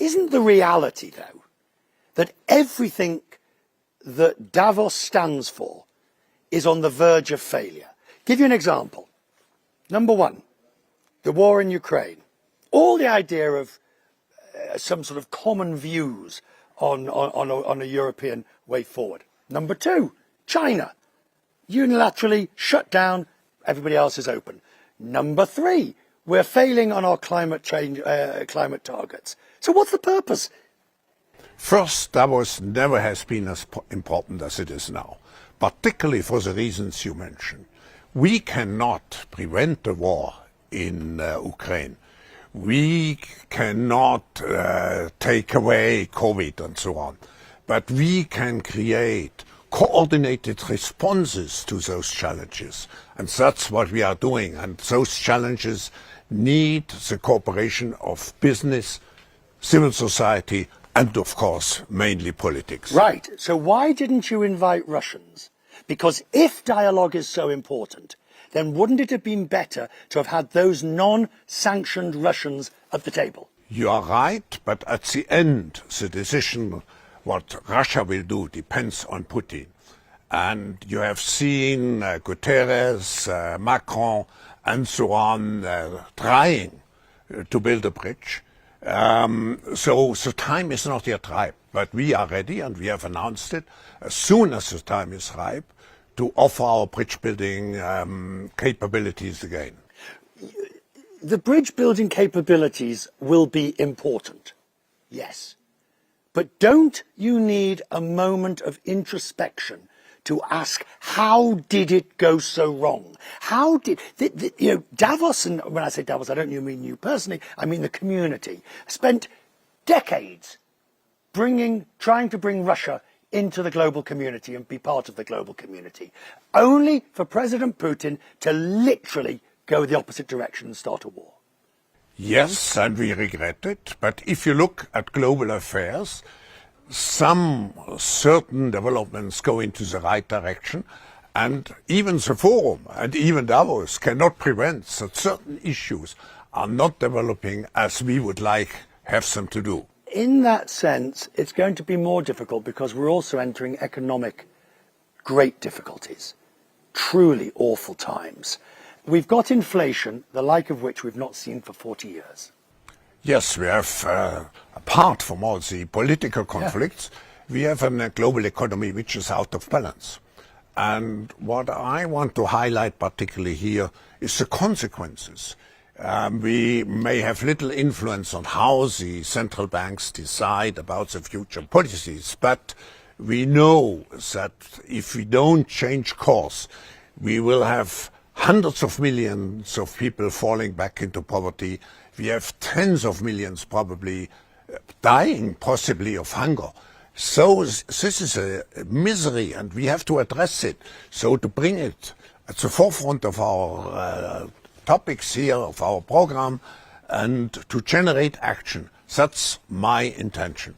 Isn't the reality, though, that everything that Davos stands for is on the verge of failure? Give you an example. Number one, the war in Ukraine. All the idea of some sort of common views on a European way forward. Number two, China. Unilaterally shut down, everybody else is open. Number three, we're failing on our climate targets. So what's the purpose? First, Davos never has been as important as it is now, particularly for the reasons you mentioned. We cannot prevent the war in Ukraine. We cannot take away COVID and so on, but we can create coordinated responses to those challenges, and that's what we are doing. And those challenges need the cooperation of business, civil society, and of course mainly politics. Right. So why didn't you invite Russians? Because if dialogue is so important, then wouldn't it have been better to have had those non-sanctioned Russians at the table? You are right, but at the end, the decision what Russia will do depends on Putin. And you have seen Guterres, Macron, and so on trying to build a bridge. So the time is not yet ripe, but we are ready, and we have announced it as soon as the time is ripe to offer our bridge building capabilities again. The bridge building capabilities will be important, yes. But don't you need a moment of introspection to ask, how did it go so wrong? How did, Davos, and when I say Davos, I don't mean you personally, I mean the community, spent decades trying to bring Russia into the global community and be part of the global community, only for President Putin to literally go the opposite direction and start a war. Yes, and we regret it, but if you look at global affairs, some certain developments go into the right direction, and even the Forum and even Davos cannot prevent that certain issues are not developing as we would like have them to do. In that sense, it's going to be more difficult because we're also entering economic great difficulties, truly awful times. We've got inflation, the like of which we've not seen for 40 years. Yes, we have, apart from all the political conflicts, we have a global economy which is out of balance. And what I want to highlight particularly here is the consequences. We may have little influence on how the central banks decide about the future policies, but we know that if we don't change course, we will have hundreds of millions of people falling back into poverty. We have tens of millions probably dying, possibly of hunger. So this is a misery, and we have to address it. So to bring it at the forefront of our topics here, of our program, and to generate action, that's my intention.